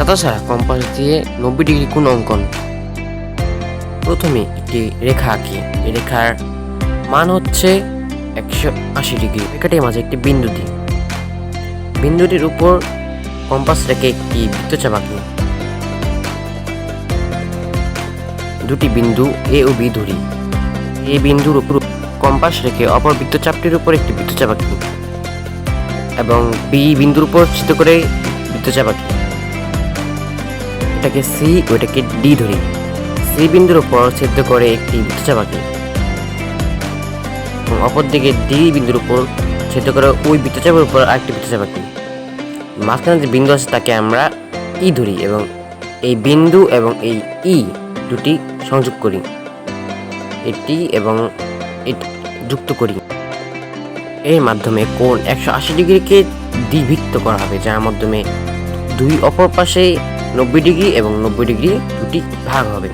খাতা ছাড়া কম্পাস দিয়ে 90 ডিগ্রি কোণ অঙ্কন। প্রথমে একটি রেখা আঁকি। এই রেখার মান হচ্ছে 180 ডিগ্রি। রেখাটির মাঝে একটি বিন্দু দিই। বিন্দুটির উপর কম্পাস রেখে একটি বৃত্তচাপ আঁকি। দুটি বিন্দু এ ও বি ধরি। এ বিন্দুর উপর কম্পাস রেখে অপর বৃত্তচাপটির উপর একটি বৃত্তচাপ আঁকি এবং বি বিন্দুর উপর ছেদ করে বৃত্তচাপ আঁকি। এটাকে সি ও এটাকে ডি ধরি। সি বিন্দুর উপর ছেদ করে একটি বৃত্তচাপ আঁকি এবং অপর দিকে ডি বিন্দুর উপর ছেদ করে ওই বৃত্তচাপের উপর আরেকটি বৃত্তচাপ আঁকি। মাঝখানে যে বিন্দু আছে তাকে আমরা ই ধরি এবং এই বিন্দু এবং এই ই দুটি সংযোগ করি, এটি এবং এটি যুক্ত করি। এর মাধ্যমে কোণ 180 ডিগ্রিকে দ্বিবৃত্ত করা হবে, যার মাধ্যমে দুই অপর পাশে 90 ডিগ্রি এবং 90 ডিগ্রি দুটি ভাগ হবে।